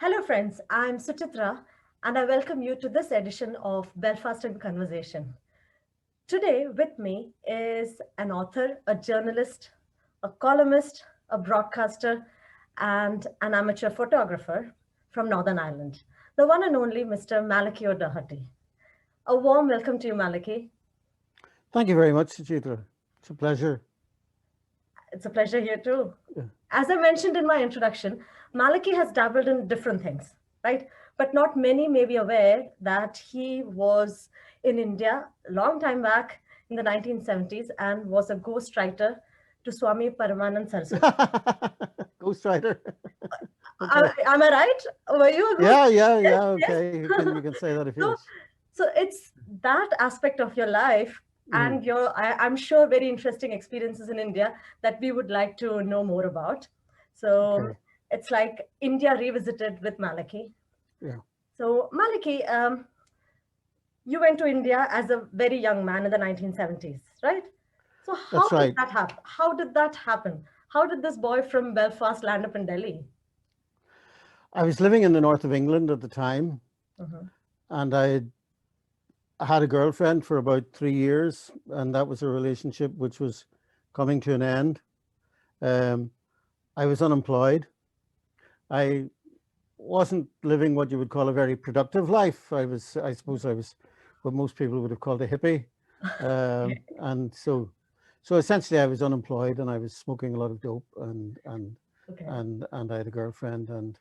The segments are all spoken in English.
Hello, friends. I'm Suchitra, and I welcome you to this edition of Belfast in Conversation. Today, with me is an author, a journalist, a columnist, a broadcaster, and an amateur photographer from Northern Ireland, the one and only Mr. Malachi O Doherty. A warm welcome to you, Malachi. Thank you very much, Suchitra. It's a pleasure. It's a pleasure here too. Yeah. As I mentioned in my introduction, Maliki has dabbled in different things, right? But not many may be aware that he was in India a long time back in the 1970s and was a ghostwriter to Swami Paramanand Saraswati. Ghostwriter. Okay. Am I right? Were you a ghost? Yeah. Yes. Okay. You can say that if you So, wish. so it's that aspect of your life Mm. and I'm sure, very interesting experiences in India that we would like to know more about. So Okay. it's like India revisited with Malaki. Yeah. So Malaki, you went to India as a very young man in the 1970s, right? So how That's did right. that happen? How did that happen? How did this boy from Belfast land up in Delhi? I was living in the north of England at the time, Mhm. and I had a girlfriend for about 3 years, and that was a relationship which was coming to an end. Um, I was unemployed. I wasn't living what you would call a very productive life. I suppose I was what most people would have called a hippie. And so essentially I was unemployed and I was smoking a lot of dope Okay. and I had a girlfriend and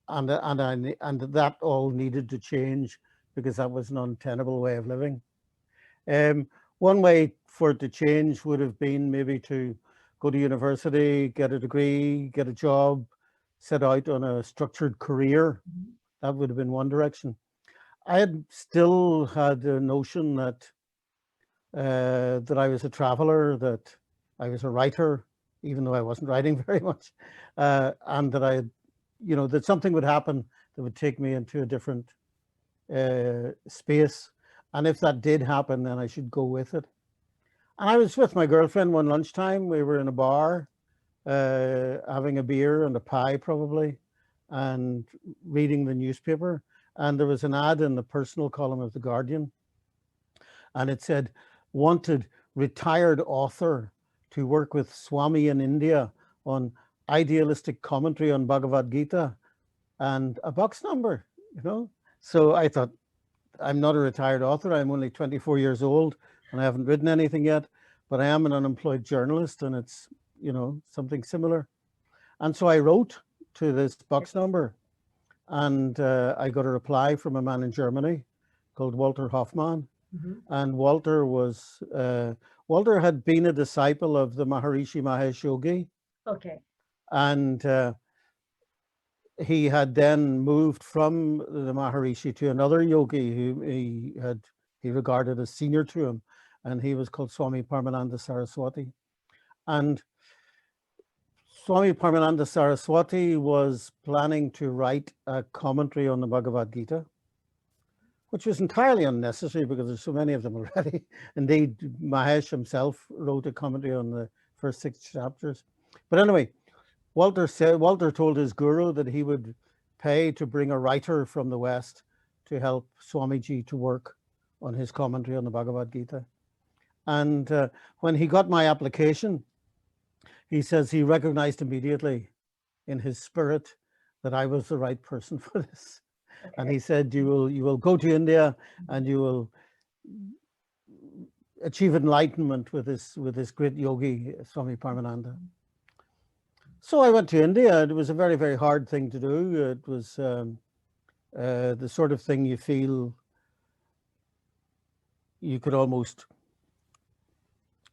that all needed to change because that was an untenable way of living. Um, One way for it to change would have been maybe to go to university, get a degree, get a job, set out on a structured career. Mhm. That would have been one direction. I had still had a notion that I was a traveler, that I was a writer, even though I wasn't writing very much, and that that something would happen that would take me into a different space. And if that did happen, then I should go with it. And I was with my girlfriend one lunchtime. We were in a bar, having a beer and a pie, probably, and reading the newspaper. And there was an ad in the personal column of The Guardian, and it said, wanted retired author to work with Swami in India on idealistic commentary on Bhagavad Gita and a box number. So I thought, I'm not a retired author. I'm only 24 years old and I haven't written anything yet, but I am an unemployed journalist and it's something similar. And so I wrote to this box number and I got a reply from a man in Germany called Walter Hoffmann. Mhm. And Walter had been a disciple of the Maharishi Mahesh Yogi, Okay. and he had then moved from the Maharishi to another yogi who he regarded as senior to him, and he was called Swami Parmananda Saraswati. And Swami Parmananda Saraswati was planning to write a commentary on the Bhagavad Gita, which was entirely unnecessary because there's so many of them already. Indeed, Mahesh himself wrote a commentary on the first 6 chapters. But anyway, Walter told his guru that he would pay to bring a writer from the West to help Swamiji to work on his commentary on the Bhagavad Gita. And when he got my application, he says he recognized immediately in his spirit that I was the right person for this. And Okay. he said, you will go to India and you will achieve enlightenment with this great yogi, Swami Parmananda. So I went to India. It was a very, very hard thing to do. It was the sort of thing you feel you could almost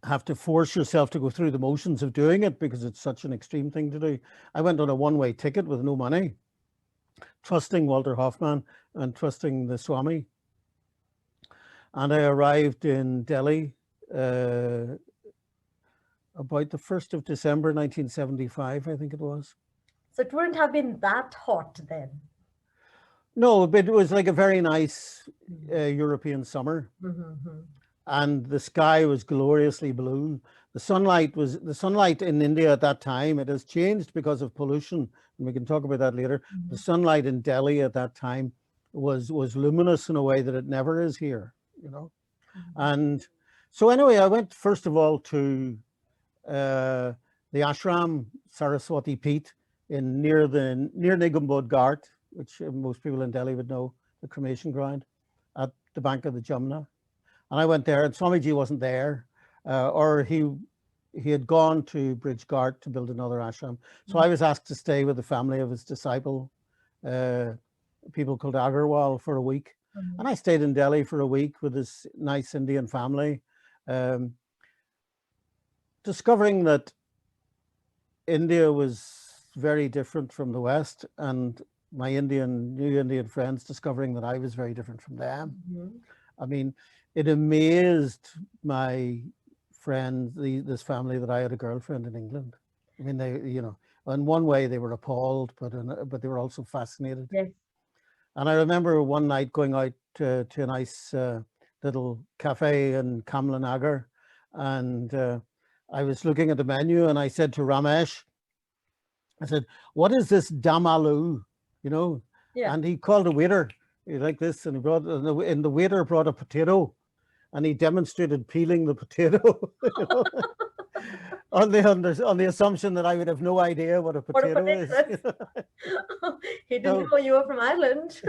have to force yourself to go through the motions of doing it because it's such an extreme thing to do. I went on a one-way ticket with no money, trusting Walter Hoffmann and trusting the Swami. And I arrived in Delhi about the 1st of December, 1975, I think it was. So it wouldn't have been that hot then. No, but it was like a very nice Mhm. European summer. Mhm. and the sky was gloriously blue. The sunlight in India at that time. It has changed because of pollution, and we can talk about that later. The sunlight in Delhi at that time was luminous in a way that it never is here, you know. And so anyway, I went first of all to the ashram Saraswati Peeth in near Nigambod Ghat, which most people in Delhi would know, the cremation ground at the bank of the Jamuna. And I went there, and Swamiji wasn't there, or he had gone to Bridge Ghat to build another ashram. So I was asked to stay with the family of his disciple, people called Agarwal, for a week. And I stayed in Delhi for a week with this nice Indian family, discovering that India was very different from the West, and my new Indian friends discovering that I was very different from them. I mean, it amazed my friends, this family, that I had a girlfriend in England. I mean, they, you know, in one way they were appalled, but they were also fascinated. Yes. And I remember one night going out to a nice little cafe in Kamla Nagar, and I was looking at the menu, and I said to Ramesh, I said, "What is this damalu?" You know, and he called a waiter like this, and the waiter brought a potato, and he demonstrated peeling the potato, you know, on the assumption that I would have no idea what a potato is. He didn't know you were from Ireland.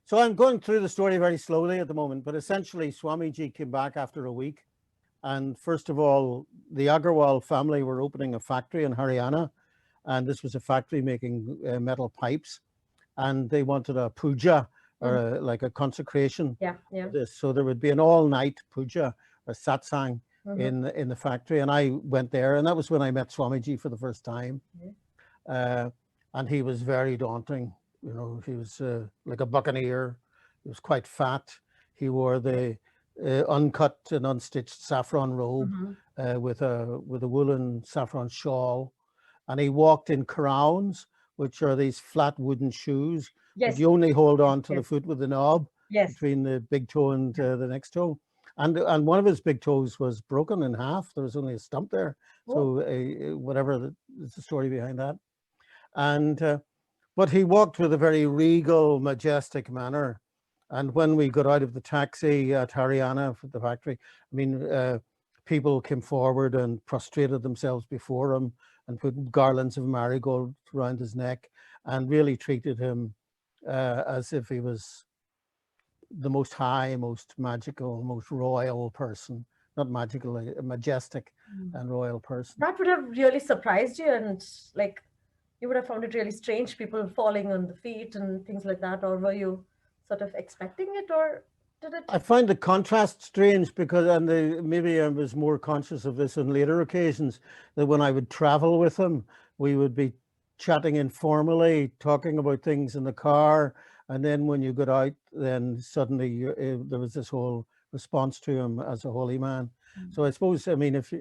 So I'm going through the story very slowly at the moment, but essentially Swamiji came back after a week. And first of all, the Agarwal family were opening a factory in Haryana. And this was a factory making metal pipes. And they wanted a puja, or like a consecration. So there would be an all-night puja or satsang in the factory. And I went there, and that was when I met Swamiji for the first time. And he was very daunting. You know, he was like a buccaneer. He was quite fat. He wore the uncut and unstitched saffron robe with a woolen saffron shawl, and he walked in crowns, which are these flat wooden shoes that you only hold on to the foot with the knob between the big toe and the next toe. And one of his big toes was broken in half. There was only a stump there. So whatever is the story behind that. And but he walked with a very regal, majestic manner. And when we got out of the taxi at Haryana for the factory, I mean, people came forward and prostrated themselves before him and put garlands of marigold around his neck and really treated him as if he was the most high, most magical, most royal person. Not magical, majestic and royal person. That would have really surprised you, and like you would have found it really strange, people falling on the feet and things like that, or were you sort of expecting it, or did it? I find the contrast strange because, maybe I was more conscious of this on later occasions, that when I would travel with him, we would be chatting informally, talking about things in the car, and then when you got out, then suddenly there was this whole response to him as a holy man. So I suppose, I mean, it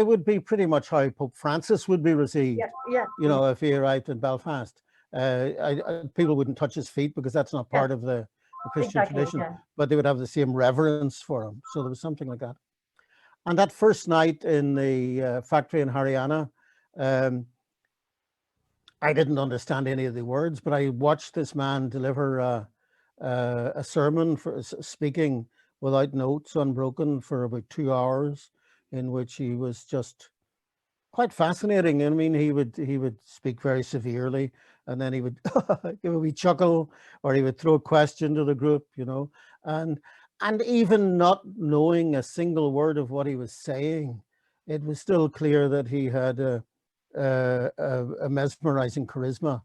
would be pretty much how Pope Francis would be received. You know, if he arrived in Belfast, people wouldn't touch his feet because that's not part of the Christian tradition, but they would have the same reverence for him. So there was something like that. And that first night in the factory in Haryana, I didn't understand any of the words, but I watched this man deliver a sermon, for speaking without notes, unbroken, for about 2 hours, in which he was just quite fascinating. I mean, he would speak very severely, and then he would give a wee chuckle, or he would throw a question to the group, you know, and even not knowing a single word of what he was saying, it was still clear that he had a mesmerizing charisma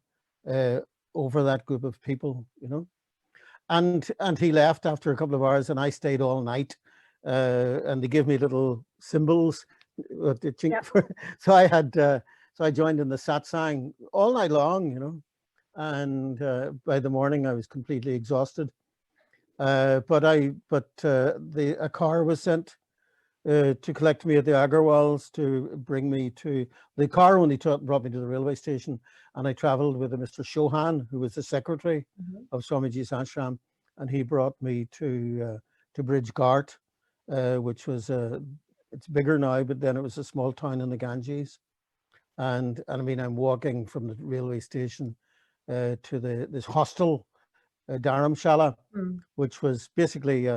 over that group of people, you know. And he left after a couple of hours, and I stayed all night, and they gave me little symbols. So I joined in the satsang all night long, you know, and by the morning I was completely exhausted. But a car was sent to collect me at the Agarwals, to bring me to the car. Only brought me to the railway station, and I travelled with a Mr. Chauhan, who was the secretary of Swamiji's ashram, and he brought me to Bridge Gart, which was it's bigger now, but then it was a small town in the Ganges. And I mean, I'm walking from the railway station to this hostel, Dharamshala, which was basically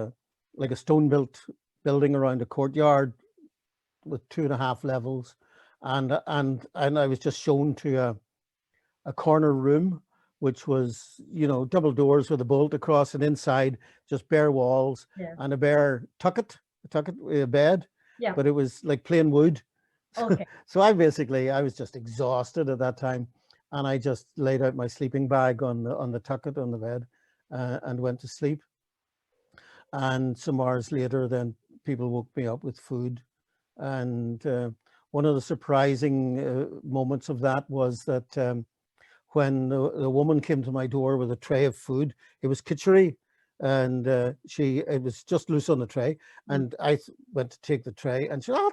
like a stone built building around a courtyard with 2.5 levels, and I was just shown to a corner room, which was, you know, double doors with a bolt across, and inside just bare walls and a bare a bed, Yeah. but it was like plain wood. Okay. So I was just exhausted at that time, and I just laid out my sleeping bag on the tucket on the bed, and went to sleep. And some hours later, then people woke me up with food. And one of the surprising moments of that was that when the woman came to my door with a tray of food, it was kitchery, and it was just loose on the tray, and I went to take the tray, and she, oh,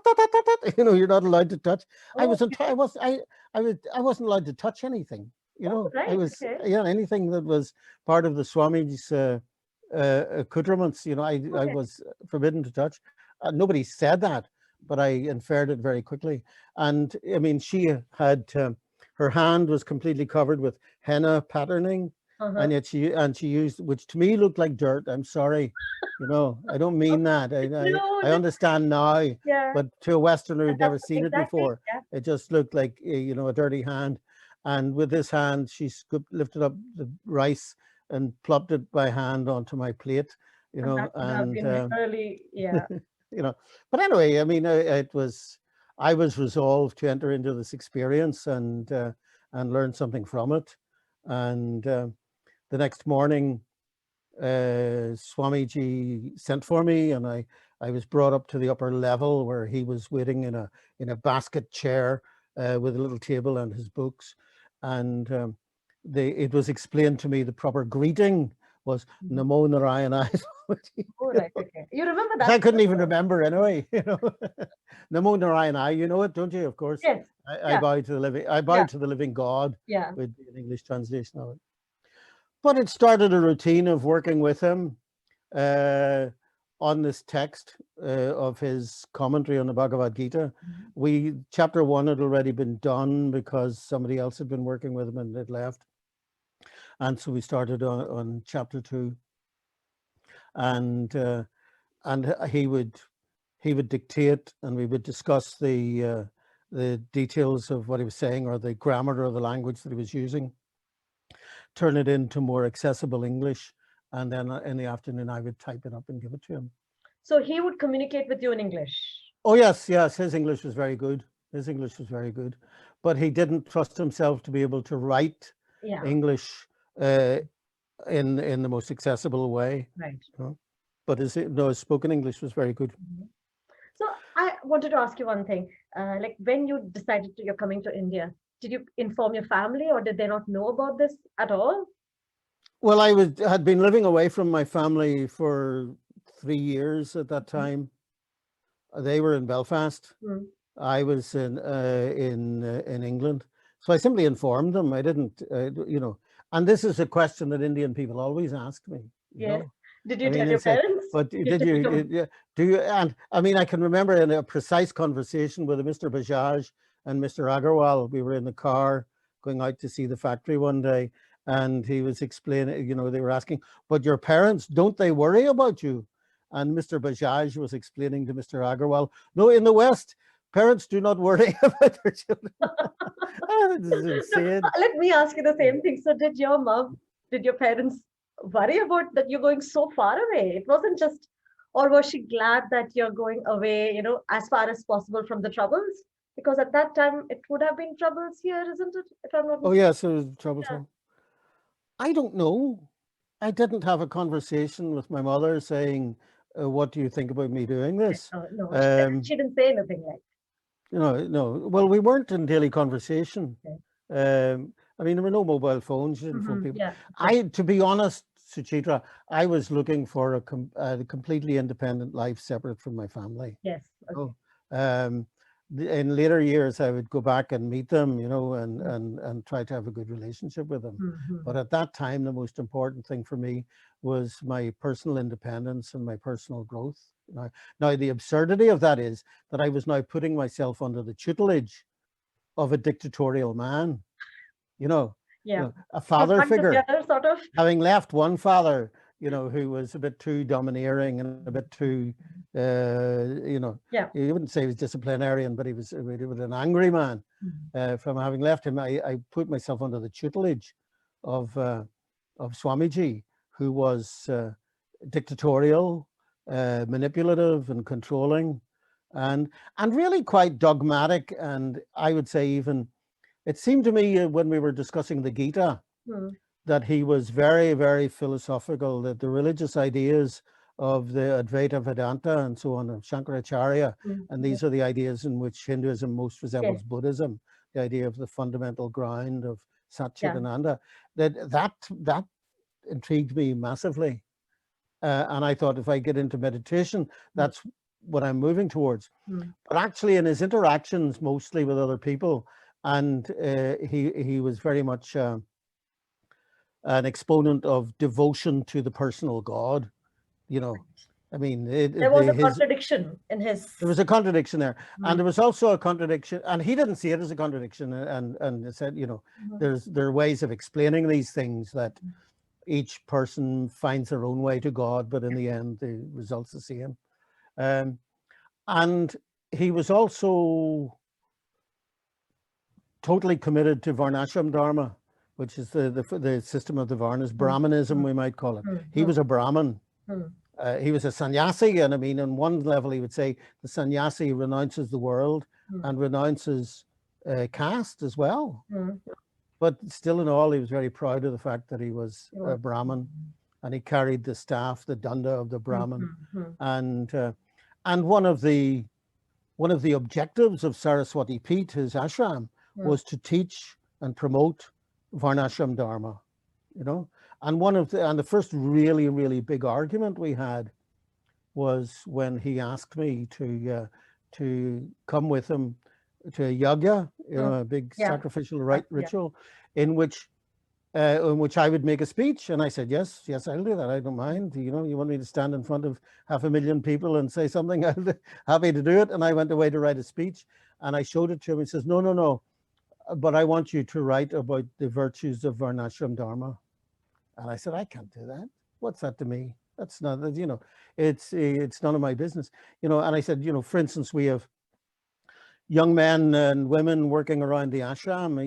you know, you're not allowed to touch. I wasn't allowed to touch anything. You know, I was, yeah, anything that was part of the Swami's accoutrements. You know, I was forbidden to touch. Nobody said that, but I inferred it very quickly. And I mean, she had her hand was completely covered with henna patterning, and yet she used, which to me looked like dirt. I'm sorry, you know, I don't mean that. I understand now, but to a Westerner who'd never seen it before, it just looked like, you know, a dirty hand. And with this hand, she lifted up the rice and plopped it by hand onto my plate, you know, and really, yeah. you know, but anyway, I mean, I was resolved to enter into this experience and learn something from it. And the next morning, Swamiji sent for me, and I was brought up to the upper level where he was waiting in a basket chair with a little table and his books. And it was explained to me the proper greeting was Namo Narayana. Oh, right, okay. You remember that? I couldn't even remember anyway, you know. Namo Narayana, you know it, don't you? Of course. Yes. I bow to the living. I bow to the living God. Yeah. Would be an English translation of it. But it started a routine of working with him on this text of his commentary on the Bhagavad Gita. Chapter 1 had already been done because somebody else had been working with him and had left, and so we started on chapter 2, and he would dictate, and we would discuss the details of what he was saying, or the grammar or the language that he was using, turn it into more accessible English, and then in the afternoon I would type it up and give it to him. So he would communicate with you in English? Oh yes, his English was very good. But he didn't trust himself to be able to write English in the most accessible way. Right. But his spoken English was very good. So I wanted to ask you one thing. Like when you decided you're coming to India, did you inform your family, or did they not know about this at all? Well, I had been living away from my family for 3 years at that time. They were in Belfast. I was in England. So I simply informed them. I didn't, you know, and this is a question that Indian people always ask me. You know? Did you tell your parents? But did you, do you, and I mean, I can remember in a precise conversation with Mr. Bajaj and Mr. Agarwal. We were in the car going out to see the factory one day, and he was explaining, you know, they were asking, but your parents, don't they worry about you? And Mr. Bajaj was explaining to Mr. Agarwal, no, in the West, parents do not worry about their children. This is insane. Let me ask you the same thing. So did your parents worry about that you're going so far away? It wasn't just, or was she glad that you're going away, you know, as far as possible from the troubles? Because at that time, it would have been troubles here, isn't it? If I'm not mistaken. Oh, yes, it was troublesome. I don't know. I didn't have a conversation with my mother saying, what do you think about me doing this? No, she didn't say anything like. No. Well, we weren't in daily conversation. I mean, there were no mobile phones. You didn't phone people. To be honest, Suchitra, I was looking for a completely independent life separate from my family. Yes. Okay. in later years, I would go back and meet them, and try to have a good relationship with them. But at that time, the most important thing for me was my personal independence and my personal growth. Now, the absurdity of that is that I was now putting myself under the tutelage of a dictatorial man, you know, Yeah. a It was father one figure. together, sort of. Having left one father, who was a bit too domineering and a bit too, Yeah. you wouldn't say he was disciplinarian, but he was an angry man. From having left him, I put myself under the tutelage of Swamiji, who was dictatorial, manipulative, and controlling, and really quite dogmatic. And I would say even it seemed to me when we were discussing the Gita that he was very, very philosophical, that the religious ideas of the Advaita Vedanta and so on, of Shankaracharya, and these are the ideas in which Hinduism most resembles Buddhism, the idea of the fundamental ground of Satchitananda, that intrigued me massively. And I thought if I get into meditation, that's what I'm moving towards. But actually in his interactions, mostly with other people, and he was very much an exponent of devotion to the personal God. I mean, There was a contradiction in his. There was a contradiction there, and there was also a contradiction, and he didn't see it as a contradiction, and said, there are ways of explaining these things that each person finds their own way to God, but in the end, the result's the same. And he was also totally committed to Varnashram Dharma, which is the system of the Varnas, Brahmanism, we might call it. He was a Brahmin. He was a sannyasi, and I mean, on one level, he would say the sannyasi renounces the world and renounces caste as well. But still in all, he was very proud of the fact that he was a Brahmin, and he carried the staff, the danda of the Brahmin. And one of the objectives of Saraswati Peeth, his ashram, was to teach and promote Varnashram Dharma, And the first really, really big argument we had was when he asked me to come with him to a yajna, a big sacrificial ritual, in which I would make a speech. And I said, yes, I'll do that. I don't mind. You want me to stand in front of 500,000 people and say something? I'll be happy to do it. And I went away to write a speech, and I showed it to him. He says, no, but I want you to write about the virtues of Varnashram Dharma. And I said, I can't do that. What's that to me? That's not, it's none of my business. And I said, for instance, we have young men and women working around the ashram.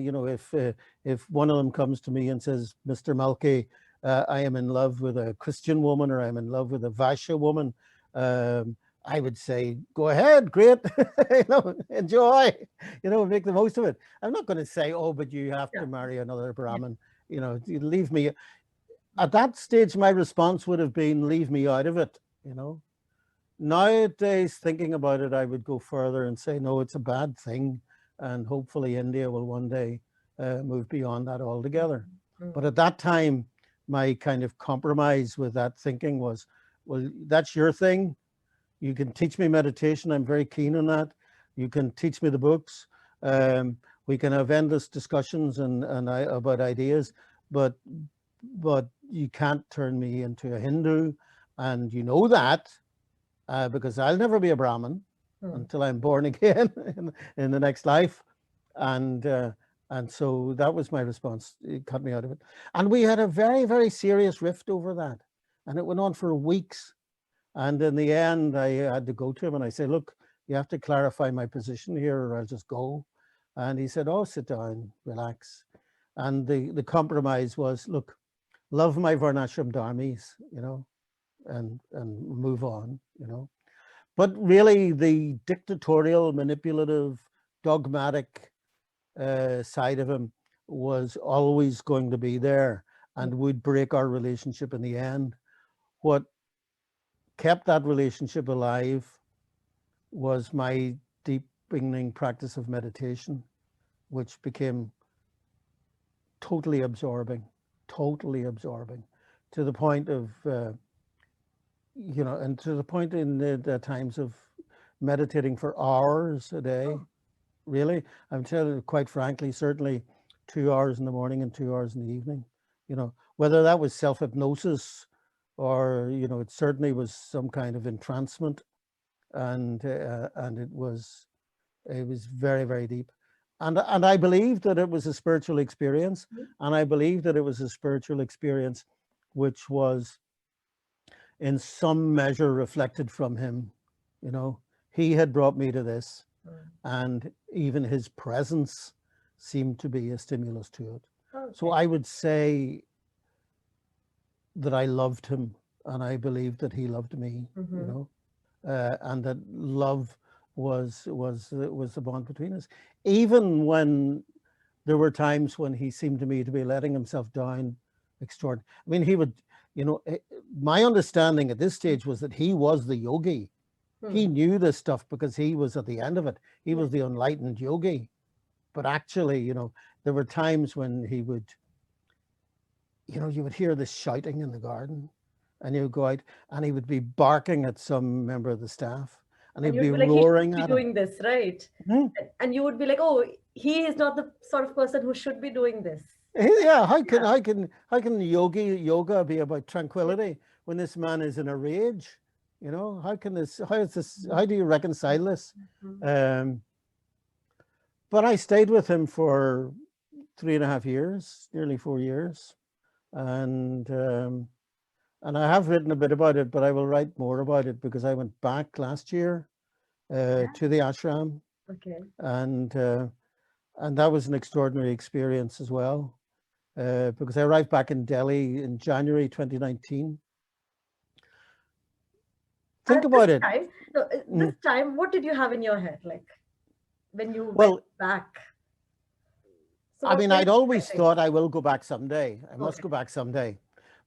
If one of them comes to me and says, Mr. Malki, I am in love with a Christian woman, or I'm in love with a Vaishya woman, I would say, go ahead, great, enjoy, make the most of it. I'm not going to say, oh, but you have to marry another Brahmin, leave me. At that stage, my response would have been, leave me out of it, Nowadays, thinking about it, I would go further and say, no, it's a bad thing. And hopefully India will one day move beyond that altogether. But at that time, my kind of compromise with that thinking was, well, that's your thing. You can teach me meditation. I'm very keen on that. You can teach me the books. We can have endless discussions and about ideas, but you can't turn me into a Hindu. And you know that. Because I'll never be a Brahmin until I'm born again in the next life. And so that was my response. It cut me out of it. And we had a very, very serious rift over that. And it went on for weeks. And in the end, I had to go to him and I said, look, you have to clarify my position here or I'll just go. And he said, oh, sit down, relax. And the compromise was, look, love my Varnashram Dharmis, and move on, But really the dictatorial, manipulative, dogmatic side of him was always going to be there and would break our relationship in the end. What kept that relationship alive was my deepening practice of meditation, which became totally absorbing, to the point of and to the point in the times of meditating for hours a day. really. I'm telling you, quite frankly, certainly 2 hours in the morning and 2 hours in the evening. You know, whether that was self-hypnosis or, you know, it certainly was some kind of entrancement, and it was very, very deep. And I believe that it was a spiritual experience, Mhm. and I believe that it was a spiritual experience which was in some measure reflected from him. You know, he had brought me to this, Mm. and even his presence seemed to be a stimulus to it. So Okay. I would say that I loved him, and I believed that he loved me, you Mm-hmm. know, and that love was the bond between us. Even when there were times when he seemed to me to be letting himself down extraordinary. I mean, he would, you know, my understanding at this stage was that he was the yogi. He Hmm. knew this stuff because he was at the end of it. He Yeah. was the enlightened yogi. But actually, you know, there were times when he would, you know, you would hear this shouting in the garden, and he would go out and he would be barking at some member of the staff, and And he'd you'd be be like, he should roaring be at him. doing this, right? Hmm? And you would be like, oh, he is not the sort of person who should be doing this. Yeah, Yeah. how can yoga be about tranquility when this man is in a rage? You know, how do you reconcile this? Mhm. Um, but I stayed with him for 3.5 years, nearly 4 years, and um, and I have written a bit about it, but I will write more about it because I went back last year Yeah. to the ashram, Okay. and uh, and that was an extraordinary experience as well. Because I arrived back in Delhi in January 2019. And Think at this about it. time, no, this Mm. time, what did you have in your head, like when you went Well, back? So I what mean, were you I'd always expecting? thought I will go back someday. I must Okay. go back someday.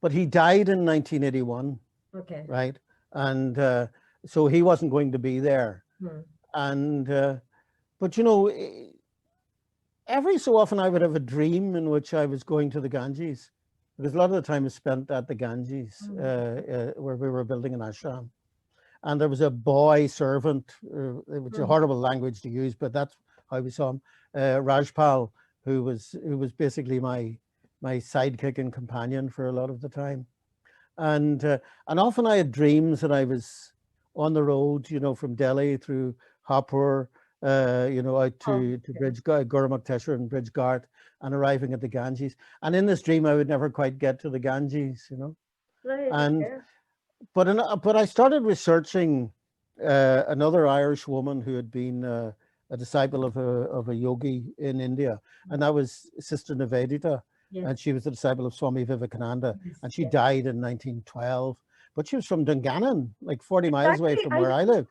But he died in 1981, Okay. right? And so he wasn't going to be there. Hmm. And but you know, every so often I would have a dream in which I was going to the Ganges, because a lot of the time is spent at the Ganges, Hmm. where we were building an ashram. And there was a boy servant, which is a Hmm. horrible language to use, but that's how we saw him, Rajpal, who was basically my sidekick and companion for a lot of the time. And and often I had dreams that I was on the road, you know, from Delhi through Hapur, you know, out Oh, to okay. Bridge Gurumukteshwar and Bridge Ghat, and arriving at the Ganges. And in this dream, I would never quite get to the Ganges, you know. Right. And Okay. but I started researching another Irish woman who had been a disciple of a yogi in India, and that was Sister Nivedita, Yes. and she was a disciple of Swami Vivekananda, Yes. and she Yes. died in 1912. But she was from Dungannon, like 40 miles away Exactly. from I where I know. live.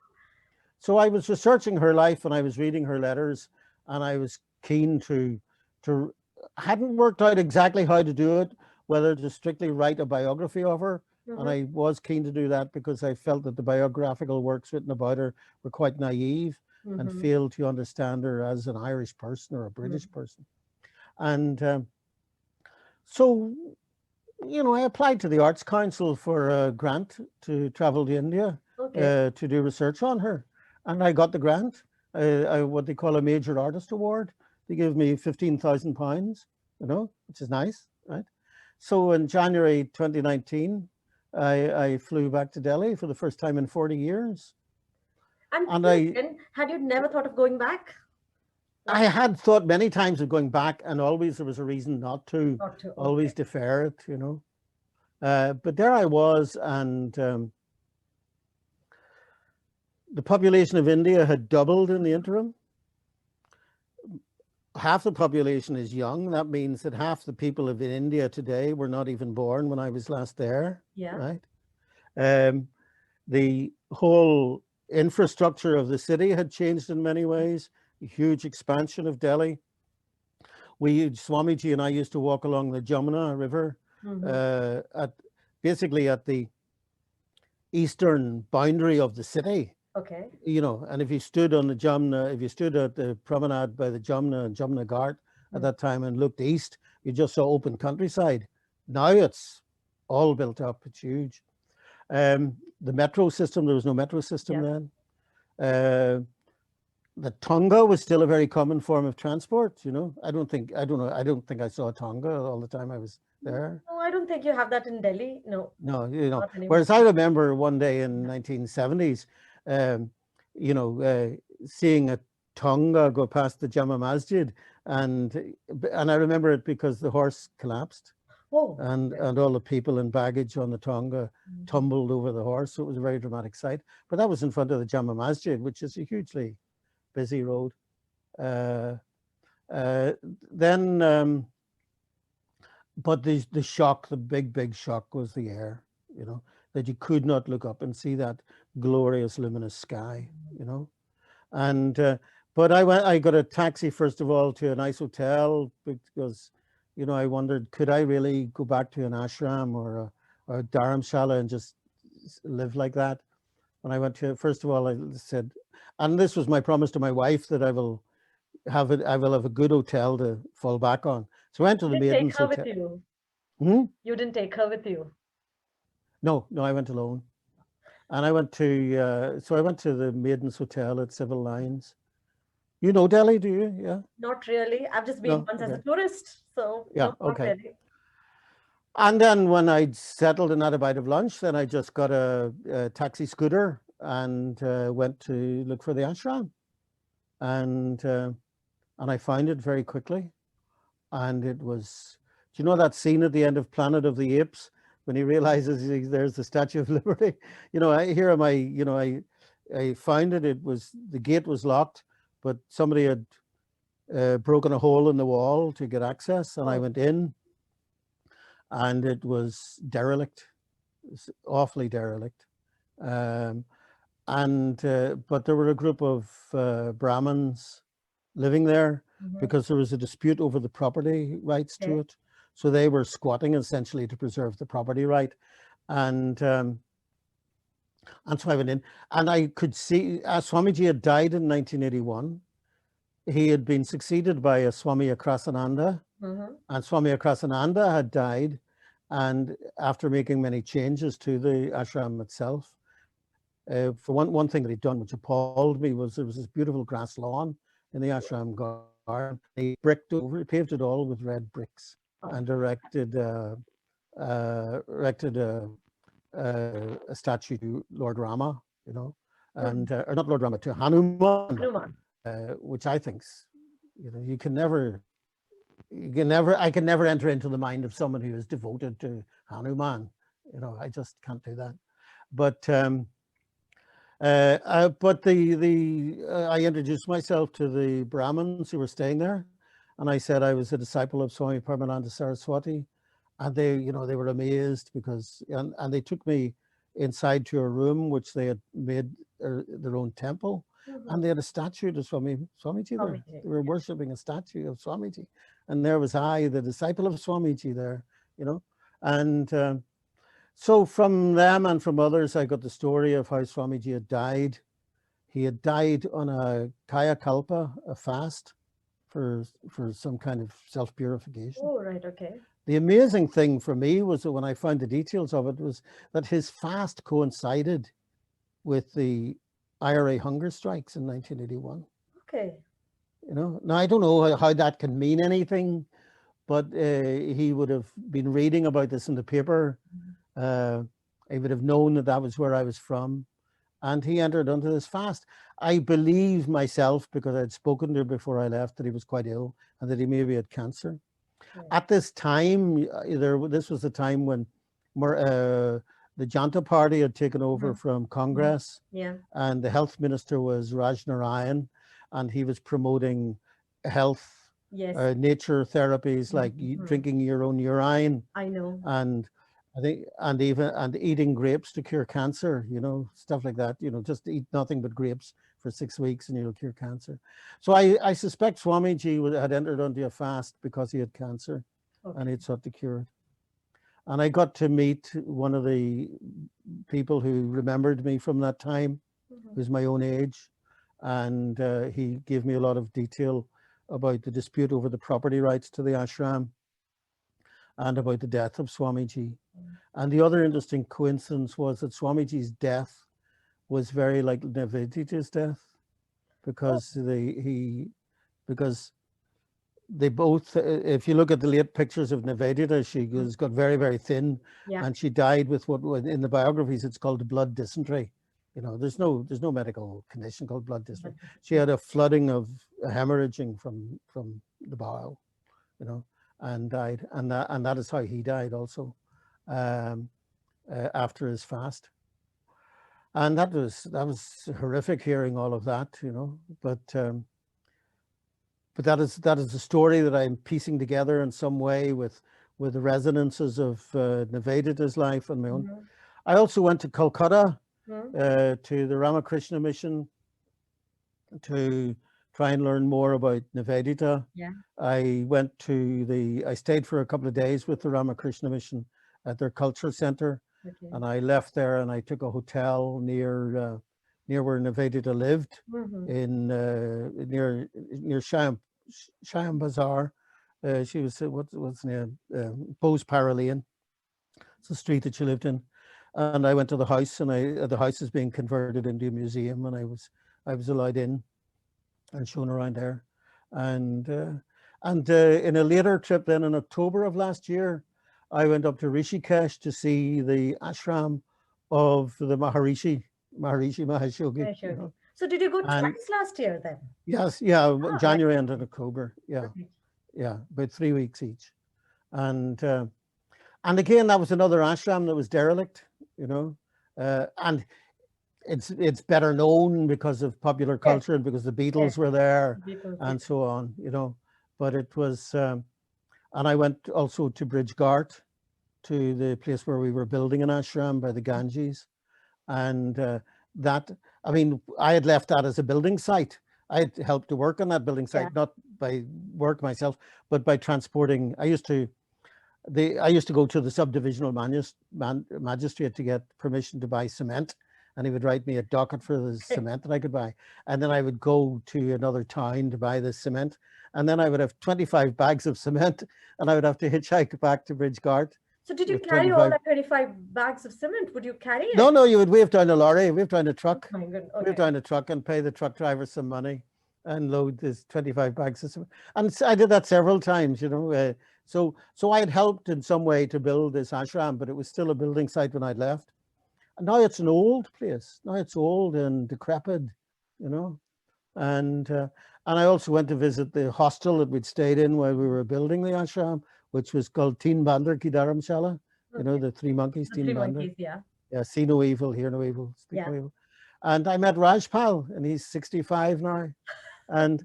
So I was researching her life, and I was reading her letters, and I was keen to I hadn't worked out exactly how to do it, whether to strictly write a biography of her. And Mm-hmm. I was keen to do that because I felt that the biographical works written about her were quite naive and Mm-hmm. failed to understand her as an Irish person or a British person. And so, you know, I applied to the Arts Council for a grant to travel to India Okay. to do research on her. And I got the grant, what they call a major artist award. They gave me £15,000, you know, which is nice, right? So in January 2019, I flew back to Delhi for the first time in 40 years. And And before then, had you never thought of going back? I Like, had thought many times of going back, and always there was a reason not to, not to. Okay. always defer it, you know. But there I was, and the population of India had doubled in the interim. Half the population is young. That means that half the people of India today were not even born when I was last there, Yeah. right? Um, the whole infrastructure of the city had changed in many ways. A huge expansion of Delhi. Swamiji and I used to walk along the Jamuna River Mm-hmm. at basically at the eastern boundary of the city. Okay. You know, and if you stood on the Jamna, if you stood at the promenade by the Jamna and Jamna Ghat at Mm. that time and looked east, you just saw open countryside. Now it's all built up. It's huge. The metro system, there was no metro system Yeah. then. Uh, the tonga was still a very common form of transport. I don't think I saw a tonga all the time I was there. No, I don't think you have that in Delhi. No, No, not anymore. whereas I remember one day in 1970s, um, seeing a tonga go past the Jama Masjid, and I remember it because the horse collapsed, Oh, and right. and all the people and baggage on the tonga Mhm. tumbled over the horse. So it was a very dramatic sight. But that was in front of the Jama Masjid, which is a hugely busy road. Uh, uh, then, but the shock, the big shock was the air. You know that you could not look up and see that glorious luminous sky. You know, and but I got a taxi first of all to a nice hotel because I wondered, could I really go back to an ashram or a dharamshala and just live like that. When I went to, first of all, I said, and this was my promise to my wife, that I will have a good hotel to fall back on. So I went to You the didn't take Maiden's her with Hotel. you. Hmm? You didn't take her with you. No, I went alone. And I went to the Maiden's Hotel at Civil Lines. You know Delhi, do you? Yeah. Not really. I've just been No. once as a Okay. tourist, so Yeah. no, not Okay. really. And then when I'd settled and had a bite of lunch, then I just got a taxi scooter and went to look for the ashram, and uh, and I found it very quickly. And it was, do you know that scene at the end of Planet of the Apes when he realizes there's the Statue of Liberty? Here am I. I found it. It was, the gate was locked, but somebody had broken a hole in the wall to get access, and I Oh, went in, and it was derelict. It was awfully derelict. Um, and But there were a group of Brahmins living there mhm. because there was a dispute over the property rights to Okay. it. So they were squatting essentially to preserve the property right. And um, and so I went in, and I could see Swamiji had died in 1981. He had been succeeded by a Swami Akrasananda, Mhm. and Swami Akrasananda had died. And after making many changes to the ashram itself, for one thing that he'd done, which appalled me, was there was this beautiful grass lawn in the ashram garden. He paved it all with red bricks, Oh. and erected a statue to Lord Rama, Mhm. or not Lord Rama, to Hanuman, Hanuman. which I think's, I can never enter into the mind of someone who is devoted to Hanuman. I just can't do that. But I introduced myself to the Brahmins who were staying there, and I said I was a disciple of Swami Paramananda Saraswati, and they were amazed because and they took me inside to a room which they had made their own temple, Mhm. and they had a statue to Swamiji there. Swamiji. They were worshiping a statue of Swamiji, and there was I, the disciple of Swamiji, there, you know, and. So from them and from others, I got the story of how Swamiji had died. He had died on a Kaya Kalpa, a fast for some kind of self-purification. Oh, right. Okay. The amazing thing for me was that when I found the details of it was that his fast coincided with the IRA hunger strikes in 1981. Okay. Now I don't know how that can mean anything, but he would have been reading about this in the paper. Mhm. Uh, he would have known that that was where I was from, and he entered into this fast. I believe myself, because I'd spoken to him before I left, that he was quite ill and that he maybe had cancer. Right. At this time, this was the time when the Janta Party had taken over Mhm. from Mhm. Congress, Yeah. and the health minister was Raj Narayan, and he was promoting health, Yes. nature therapies like Mhm. drinking your own urine, I know. and I think, and even eating grapes to cure cancer, stuff like that. Just eat nothing but grapes for 6 weeks and you'll cure cancer. So I suspect Swamiji had entered into a fast because he had cancer, and Okay. he'd sought to cure it. And I got to meet one of the people who remembered me from that time, Mhm. who's my own age, and he gave me a lot of detail about the dispute over the property rights to the ashram and about the death of Swamiji. Mm. And the other interesting coincidence was that Swamiji's death was very like Nivedita's death. Oh, because because they both, if you look at the late pictures of Nivedita, she got very, very thin, yeah. and she died with what in the biographies it's called blood dysentery. There's no medical condition called blood dysentery. She had a flooding of hemorrhaging from the bowel, and died, and that is how he died also, um, after his fast. And that was horrific hearing all of that, but that is a story that I'm piecing together in some way with the resonances of Nivedita's life and my own. Mhm. I also went to Calcutta, Mhm. to the Ramakrishna mission, to try and learn more about Nivedita. Yeah. I stayed for a couple of days with the Ramakrishna mission at their cultural center, Okay. and I left there and I took a hotel near where Nivedita lived, Mhm. in near Shyam Bazaar. She was what's the name? Bose Paralane. It's a street that she lived in, and I went to the house, and the house is being converted into a museum, and I was allowed in and shown around there, and in a later trip then in October of last year, I went up to Rishikesh to see the ashram of the Maharishi Mahesh Yogi, Very sure. So did you go and twice last year then? yes, yeah, Ah, right. January and in October, yeah, Okay. yeah, about 3 weeks each, and again that was another ashram that was derelict, and it's better known because of popular Yes. culture and because the Yes. Beatles were there Because yeah. and so on, but it was, and I went also to Bridgegart, to the place where we were building an ashram by the Ganges, and that, I mean, I had left that as a building site. I had helped to work on that building Yeah. site, not by work myself, but by transporting. I used to go to the subdivisional magistrate to get permission to buy cement, and he would write me a docket for the cement that I could buy. And then I would go to another town to buy the cement. And then I would have 25 bags of cement, and I would have to hitchhike back to Bridgegart So did you with carry all 25. that 25 bags of cement? Would you carry No, it? no, you would wave down a lorry, wave down a Oh truck, my goodness. wave Okay. down a truck and pay the truck driver some money and load this 25 bags of cement. And I did that several times, so I had helped in some way to build this ashram, but it was still a building site when I'd left. And now it's an old place. Now it's old and decrepit, you know. And uh, and I also went to visit the hostel that we'd stayed in while we were building the ashram, which was called Teen Bander Ki Dharamshala, Okay. the three monkeys, The Teen three Bander. monkeys, yeah. Yeah, see no evil, hear no evil, speak Yeah. no evil. And I met Rajpal, and he's 65 now. And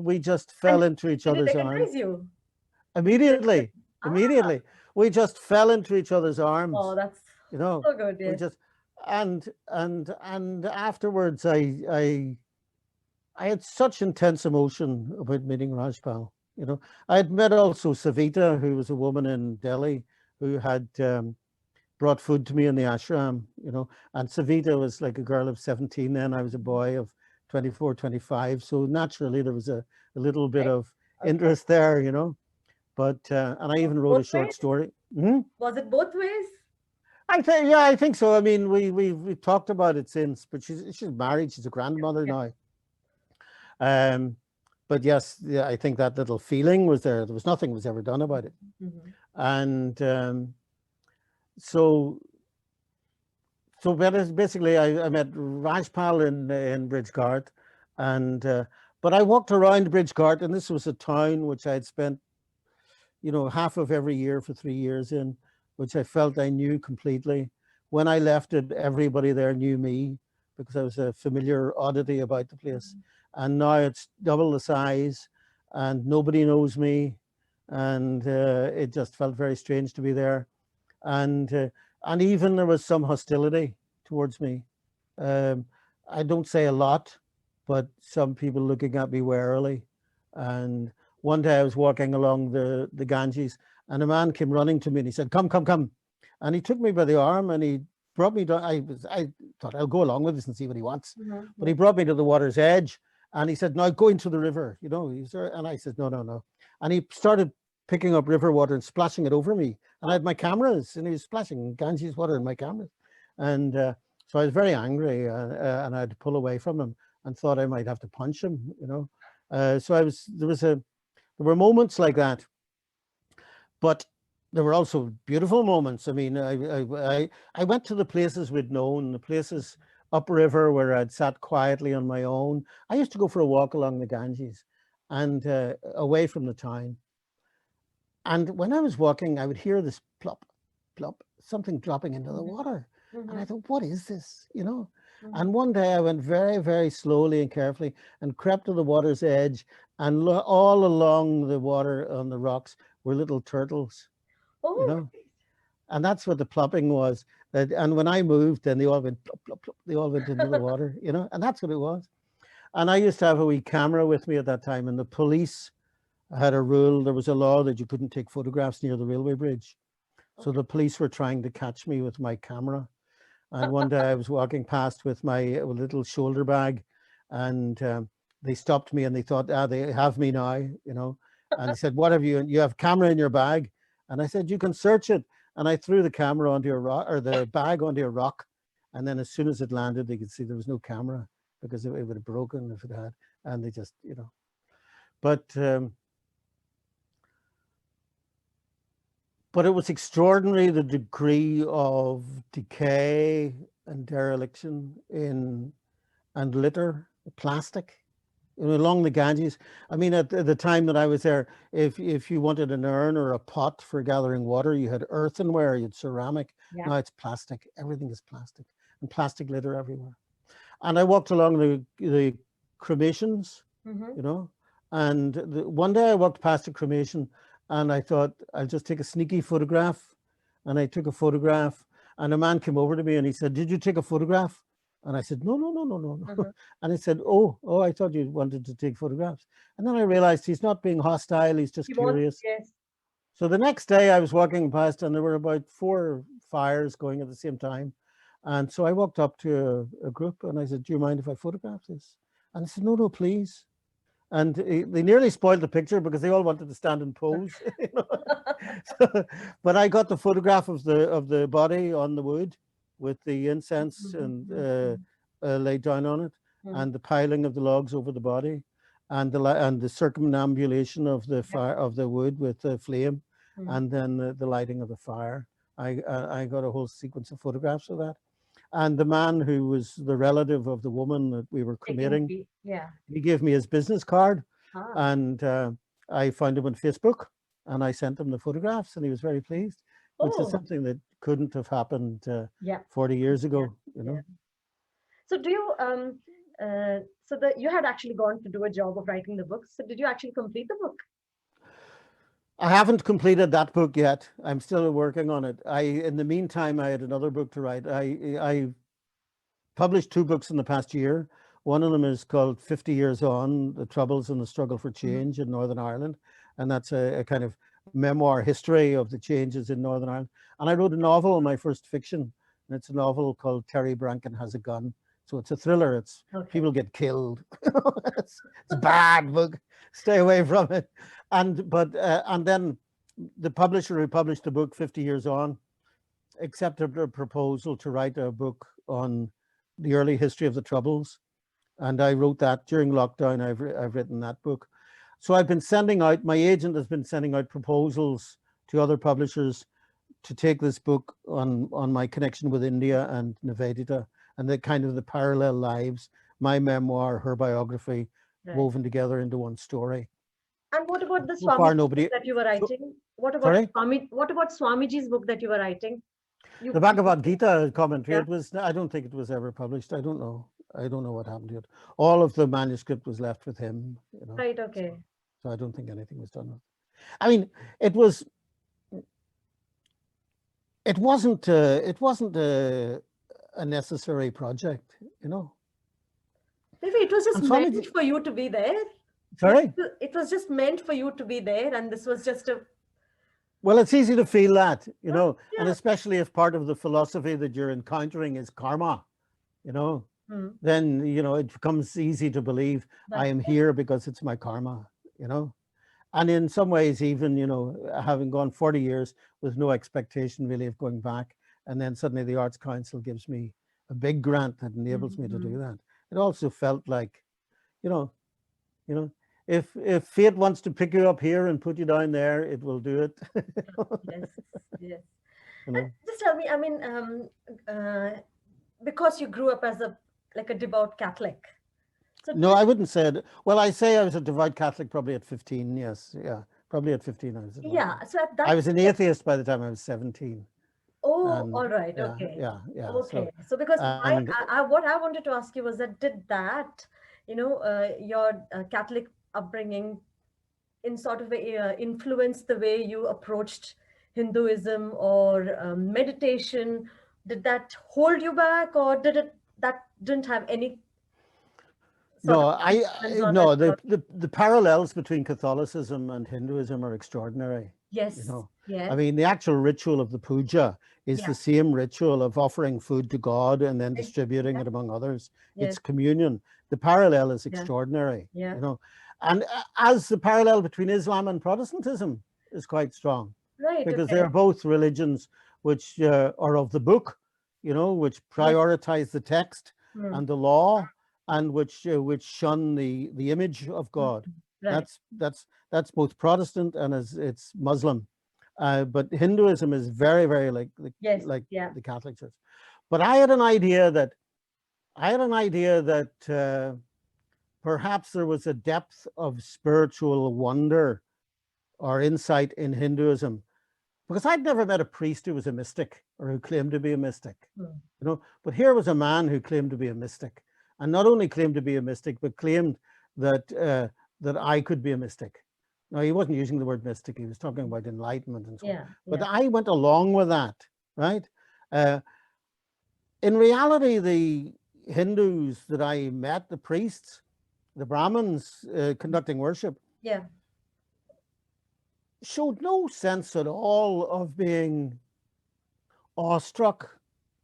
we just And fell into each did he other's arms recognize you? immediately. Ah, Immediately, we just fell into each other's oh, arms. that's You know, so good. we Yes. just and afterwards, I had such intense emotion about meeting Rajpal. I had met also Savita, who was a woman in Delhi who had brought food to me in the ashram, and Savita was like a girl of 17 then. I was a boy of 24, 25. So naturally there was a little bit Okay. of Okay. interest there, but, and I Was even it wrote a both short ways? story. Mhm. Was it both ways? Yeah, I think so. I mean, we talked about it since, but she's married. She's a grandmother Yeah. now. Um, but yes, yeah, I think that little feeling was there. There was nothing was ever done about it, Mm-hmm. and so basically, I met Rajpal in Bridgegart, and but I walked around Bridgegart, and this was a town which I had spent half of every year for 3 years in, which I felt I knew completely. When I left it, everybody there knew me because I was a familiar oddity about the place. And now it's double the size and nobody knows me. And it just felt very strange to be there. And even there was some hostility towards me. Um, I don't say a lot, but some people looking at me warily. And one day I was walking along the Ganges, and a man came running to me and he said, "Come, come, come!" And he took me by the arm and he brought me down. I thought I'll go along with this and see what he wants, but Mm-hmm. he brought me to the water's edge and he said, "Now go into the river." And I said, "No, no, no." And he started picking up river water and splashing it over me. And I had my cameras, and he was splashing Ganges water in my cameras, and so I was very angry, and I had to pull away from him. and thought I might have to punch him, So there were moments like that, but there were also beautiful moments. I mean, I went to the places we'd known, the places upriver where I'd sat quietly on my own. I used to go for a walk along the Ganges and away from the town. And when I was walking, I would hear this plop, plop, something dropping into the water. And I thought, what is this? And one day I went very, very slowly and carefully and crept to the water's edge, and all along the water on the rocks were little turtles, you Oh, know. And that's what the plopping was. And when I moved, then they all went plop, plop, plop. They all went into the water, and that's what it was. And I used to have a wee camera with me at that time, and the police had a rule. There was a law that you couldn't take photographs near the railway bridge. So the police were trying to catch me with my camera. And one day I was walking past with my little shoulder bag, and they stopped me and they thought, they have me now, And they said, what have you? You have camera in your bag? And I said, you can search it. And I threw the camera onto a rock, or the bag onto a rock. And then as soon as it landed, they could see there was no camera because it would have broken if it had. And they just, But it was extraordinary, the degree of decay and dereliction and litter, plastic, along the Ganges. I mean, at the time that I was there, if you wanted an urn or a pot for gathering water, you had earthenware, you had ceramic. yeah. Now it's plastic. Everything is plastic, and plastic litter everywhere. And I walked along the cremations, and one day I walked past a cremation, and I thought, I'll just take a sneaky photograph. And I took a photograph, and a man came over to me and he said, did you take a photograph? And I said, no, no, no, no, no. And he said, oh, I thought you wanted to take photographs. And then I realized he's not being hostile, he's just curious. Yes. So the next day I was walking past, and there were about 4 fires going at the same time. And so I walked up to a group and I said, do you mind if I photograph this? And they said, no, no, please. And they nearly spoiled the picture because they all wanted to stand and pose. But I got the photograph of the body on the wood with the incense and laid down on it, and the piling of the logs over the body, and the circumambulation of the fire of the wood with the flame, and then the lighting of the fire. I got a whole sequence of photographs of that. And the man who was the relative of the woman that we were cremating, he gave me his business card, and I found him on Facebook, and I sent him the photographs, and he was very pleased, which is something that couldn't have happened 40 years ago, So do you, you had actually gone to do a job of writing the book. So did you actually complete the book? I haven't completed that book yet. I'm still working on it. In the meantime, I had another book to write. I published 2 books in the past year. One of them is called 50 Years On, The Troubles and the Struggle for Change in Northern Ireland. And that's a kind of memoir history of the changes in Northern Ireland. And I wrote a novel, my first fiction, and it's a novel called Terry Branken Has a Gun. So it's a thriller. It's people get killed. It's a bad book. Stay away from it. And then the publisher who published the book 50 Years On accepted a proposal to write a book on the early history of the Troubles. And I wrote that during lockdown. I've written that book. So I've been sending out, my agent has been sending out proposals to other publishers to take this book on my connection with India and Nivedita, and the kind of the parallel lives, my memoir, her biography, woven together into one story. And what about the So far, Swamiji's book that you were writing? What about Swamiji's book that you were writing? The Bhagavad Gita commentary, I don't think it was ever published. I don't know. I don't know what happened to it. All of the manuscript was left with him. Right, okay. So I don't think anything was done with it. I mean, it wasn't a necessary project, Maybe it was just meant for you to be there. Sorry? It was just meant for you to be there, and this was just a... Well, it's easy to feel that, and especially if part of the philosophy that you're encountering is karma, then, it becomes easy to believe I am here because it's my karma, And in some ways, even, having gone 40 years with no expectation really of going back, and then suddenly the Arts Council gives me a big grant that enables me to do that. it also felt like, you know, you know, if fate wants to pick you up here and put you down there, it will do it. Yes, yes. You And know. just tell me, I mean, uh, because you grew up as a like a devout Catholic, so No, did I wouldn't say it. Well, I say I was a devout Catholic probably at 15. Yes, yeah, probably at 15 I was a devout yeah. Catholic. So at I that was an stage, atheist by the time I was 17, oh, and all right, yeah, okay, yeah, yeah. okay. So because why And what I wanted to ask you was that did that, your Catholic upbringing in sort of a, influence the way you approached Hinduism or meditation? Did that hold you back, or did it that didn't have any sort no, of influence on no, it? the parallels between Catholicism and Hinduism are extraordinary. You Yes, know, I yes, mean, the actual ritual of the puja is yeah, the same ritual of offering food to God and then distributing yeah, it among others. yes, It's communion. The parallel is yeah, extraordinary. yeah. You know, and as the parallel between Islam and Protestantism is quite strong, Right, because they okay. are both religions which are of the book, you know, which Yes. prioritize the text Hmm. and the law, and which shun the image of Hmm. God. Right. That's both Protestant and it's Muslim, but Hinduism is very very Yes. like Yeah. the Catholic Church. But I had an idea that perhaps there was a depth of spiritual wonder or insight in Hinduism, because I'd never met a priest who was a mystic or who claimed to be a mystic, Hmm. you know. But here was a man who claimed to be a mystic, and not only claimed to be a mystic, but claimed that that I could be a mystic. Now he wasn't using the word mystic; he was talking about enlightenment and so on. Yeah. But Yeah. I went along with that, right? Uh, in reality, the Hindus that I met, the priests, the Brahmins conducting worship, Yeah. showed no sense at all of being awestruck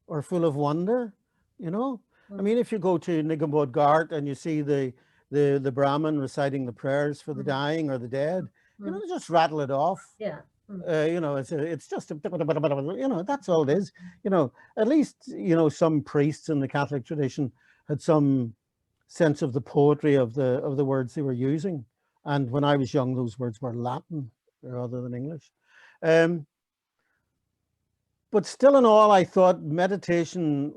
or full of wonder, you know. I Hmm. mean, if you go to Nigambod Ghat and you see the Brahmin reciting the prayers for the Hmm. dying or the dead, you Hmm. know, just rattle it off. Yeah. Hmm. You know, it's just you know, that's all it is. You know, at least you know some priests in the Catholic tradition had some sense of the poetry of the words they were using. And when I was young, those words were Latin rather than English. Um, but still, in all, I thought meditation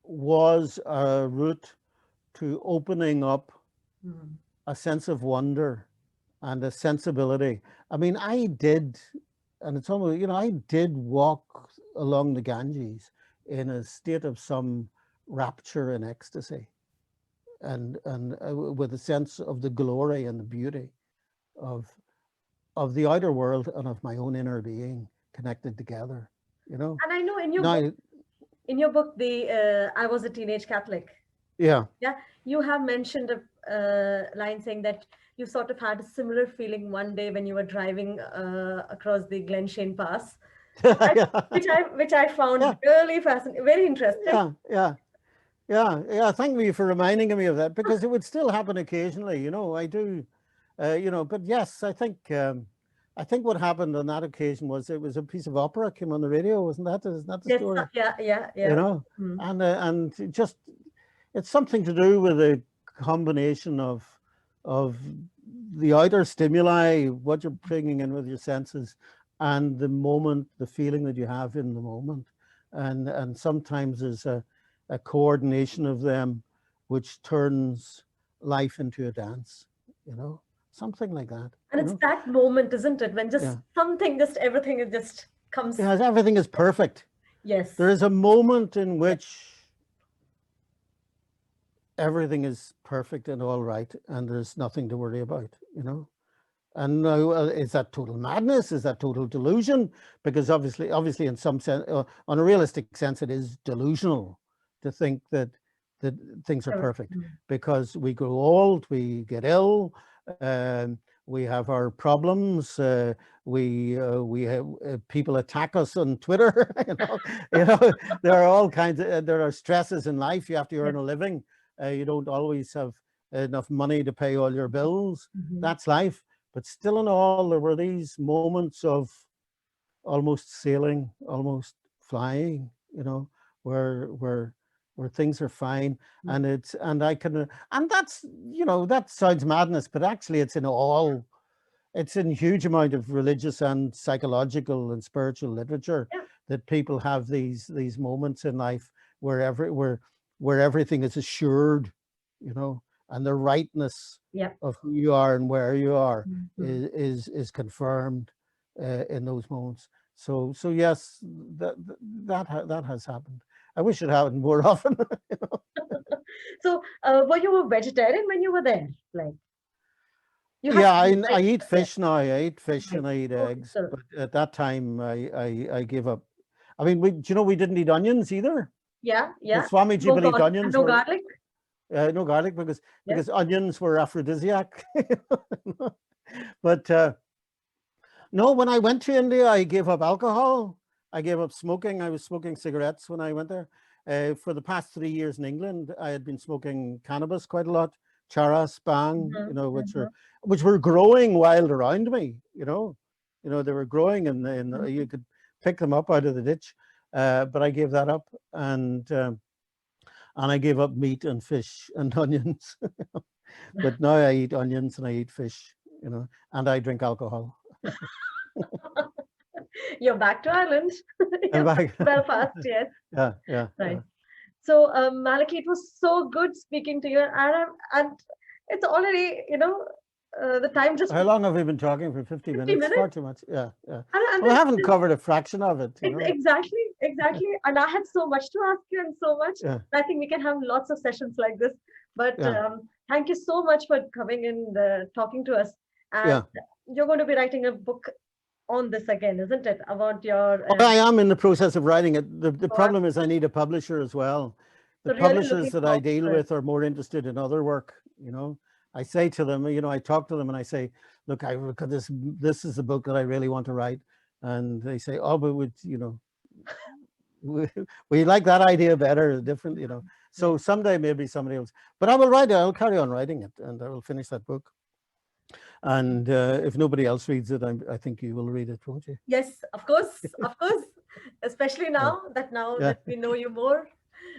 was a route to opening up Hmm. a sense of wonder and a sensibility. I mean, I did, and it's almost, you know, I did walk along the Ganges in a state of some rapture and ecstasy, and with a sense of the glory and the beauty of of the outer world and of my own inner being connected together. You know, And I know now, in your book, the I was a teenage Catholic. yeah, Yeah, you have mentioned a line saying that you sort of had a similar feeling one day when you were driving across the Glenshane Pass, which I, yeah, which I found yeah, really fascinating, very interesting. yeah, yeah. Yeah, yeah. Thank you for reminding me of that, because it would still happen occasionally. You know, I do. You know, but yes, I think what happened on that occasion was it was a piece of opera came on the radio. Wasn't that? Isn't that the Yes, story? yeah, yeah, You yeah. know, Hmm. and just it's something to do with a combination of the outer stimuli, what you're bringing in with your senses, and the moment, the feeling that you have in the moment, and sometimes there's a coordination of them, which turns life into a dance. You know, something like that. And You it's know, that moment, isn't it, when just yeah, something, just everything, it just comes. yeah. Everything is perfect. There Yes, is a moment in yes, which everything is perfect and all right, and there's nothing to worry about. You know. And now, is that total madness? Is that total delusion? Because obviously, in some sense, on a realistic sense, it is delusional to think that things are every- perfect. hmm. Because we grow old, we get ill, we have our problems. We have people attack us on Twitter. You know, there are all kinds of there are stresses in life. You have to Yes. earn a living. You don't always have enough money to pay all your bills. Mhm. That's life. But still, in all, there were these moments of almost sailing, almost flying, you know, where where things are fine, Mm. and I can, and that's, that sounds madness, but actually it's in huge amount of religious and psychological and spiritual literature Yeah. that people have these moments in life where where everything is assured, and the rightness Yeah. of who you are and where you are Mhm. is confirmed in those moments. So yes, that has happened. I wish it happened more often. So, were you a vegetarian when you were there? Like, you had Yeah, to be, I right? eat Yeah. fish now. I eat fish Right. and I eat Okay. eggs. So, But at that time, I gave up. I mean, do you know we didn't eat onions either? yeah, Because yeah. Swamiji No believed garlic. onions No were garlic. no garlic Yeah. because onions were aphrodisiac. But no, when I went to India, I gave up alcohol. I gave up smoking. I was smoking cigarettes when I went there. For the past 3 years in England, I had been smoking cannabis quite a lot, charas, bang, Hmm. Hmm. which were growing wild around me. They were growing, and you could pick them up out of the ditch. But I gave that up, and I gave up meat and fish and onions. But now I eat onions and I eat fish, and I drink alcohol. You're back to Ireland. I'm You're back back. to Belfast. Yes. Yeah, yeah, Right. yeah. So, Malaki, it was so good speaking to you, and it's already, the time just How long have we been talking for? 50 50 minutes? Far minutes. too much. Yeah, yeah. And Well, we then haven't covered a fraction of it. exactly, Yeah, exactly. And I had so much to ask you and so much. yeah, I think we can have lots of sessions like this. But yeah, thank you so much for coming and talking to us. And yeah. you're going to be writing a book on this again, isn't it? About your Well, I am in the process of writing it. The so I'm problem is I need a publisher as well. The so really publishers looking that I forward deal to it. with are more interested in other work. I say to them, I talk to them and I say, look, I've got this is the book that I really want to write. And they say, oh, but we, we like that idea better, different. Yeah. So someday maybe somebody else, but I will write it. I'll carry on writing it and I will finish that book. And if nobody else reads it, I think you will read it, won't you? Yes, of course, of course. Especially Yeah, now yeah, that we know you more.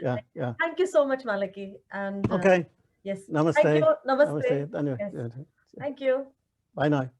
yeah, yeah. Thank you so much, Malaki. And Okay. yes, thank you. Namaste. Namaste. Namaste. Anyway, Yes, yeah. thank you. Bye now.